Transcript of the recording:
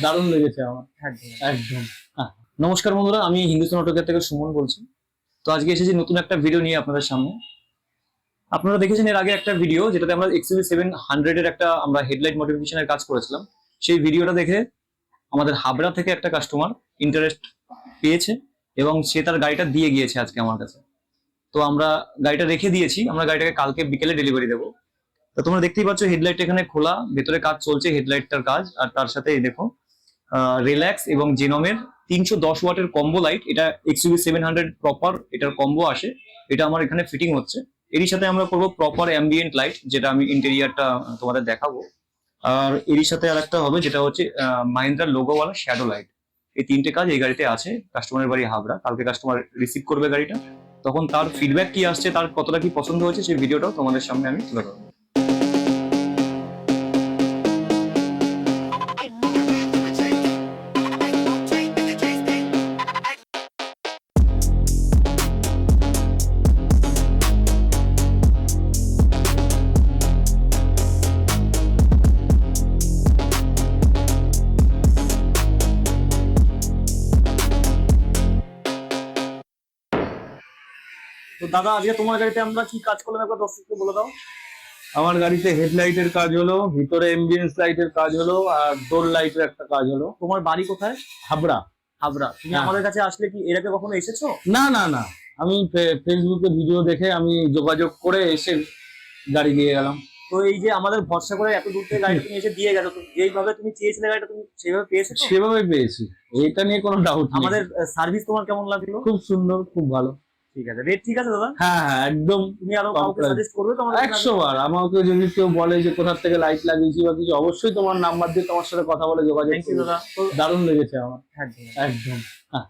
দারুণ লেগেছে আমার। একদম। একদম। হ্যাঁ। নমস্কার বন্ধুরা, আমি হিন্দুস্তান অটোকেয়ার থেকে সুমন বলছি। তো আজকে এসেছি নতুন একটা ভিডিও নিয়ে আপনাদের সামনে। আপনারা দেখেছেন এর আগে একটা ভিডিও যেটাতে আমরা XUV700 এর একটা আমরা হেডলাইট মডিফিকেশনের কাজ করেছিলাম। সেই ভিডিওটা দেখে আমাদের হাবড়া থেকে একটা কাস্টমার ইন্টারেস্ট পেয়েছে এবং সে তার গাড়িটা দিয়ে গিয়েছে আজকে আমার কাছে। তো আমরা গাড়িটা রেখে দিয়েছি, আমরা গাড়িটাকে কালকে বিকেলে ডেলিভারি দেবো। তো তোমরা দেখতেই পাচ্ছ হেডলাইট এখানে খোলা, ভেতরে কাজ চলছে হেডলাইটটার কাজ। আর তার সাথে এই দেখো রিল্যাক্স এবং জেনমের 310 ওয়াটের কম্বো লাইট, এটা XUV700 প্রপার এটার কম্বো আসে, এটা আমার এখানে ফিটিং হচ্ছে। এরই সাথে আমরা করবো প্রপার অ্যাম্বিয়েন্ট লাইট, যেটা আমি ইন্টেরিয়ারটা তোমাদের দেখাবো। আর এরই সাথে আর একটা হবে যেটা হচ্ছে মাহিন্দ্রা লোগোওয়ালা শ্যাডো লাইট। এই তিনটে কাজ এই গাড়িতে আছে। কাস্টমারের বাড়ি হাবড়া, কালকে কাস্টমার রিসিভ করবে গাড়িটা, তখন তার ফিডব্যাক কি আসছে, তার কতটা কি পছন্দ হয়েছে, সেই ভিডিওটাও তোমাদের সামনে আমি তুলে ধরবো। তো দাদা, আজকে তোমার গাড়িতে আমরা কি কাজ করলাম একবার দর্শককে বলে দাও। আমার গাড়িতে হেডলাইটের কাজ হলো, ভিতরে এমবিএন্স লাইটের কাজ হলো, আর ডোর লাইটের একটা কাজ হলো। তোমার বাড়ি কোথায়? হাবড়া। হাবড়া। তুমি হ্যাঁ। আমাদের কাছে আসলে কি এর আগে কখনো এসেছো? না না না, আমি ফেসবুকে ভিডিও দেখে আমি যোগাযোগ করে এসে গাড়ি দিয়ে গেলাম। তো এই যে আমাদের ভরসা করে এত দূর থেকে গাড়িটা তুমি এসে দিয়ে গেছো, তো যেইভাবে তুমি চেয়েছিলে গাড়িটা তুমি সেইভাবে পেয়েছো তো? সেভাবে পেয়েছি, এটা নিয়ে কোনো ডাউট নেই। আমাদের সার্ভিস তোমার কেমন লাগলো? খুব সুন্দর, খুব ভালো। ঠিক আছে, রেট ঠিক আছে দাদা? হ্যাঁ হ্যাঁ, একদম। তুমি আরো কাউকে সাজেস্ট করবে তো আমাদের? 100 বার আমাকে যদি কেউ বলে যে কোথা থেকে লাইট লাগিয়েছি বা কিছু, অবশ্যই তোমার নাম্বার দিয়ে তোমার সাথে কথা বলে যোগাযোগ থ্যাংক ইউ করবো। দাদা। তো দারুণ লেগেছে আমার। একদম। একদম। হ্যাঁ।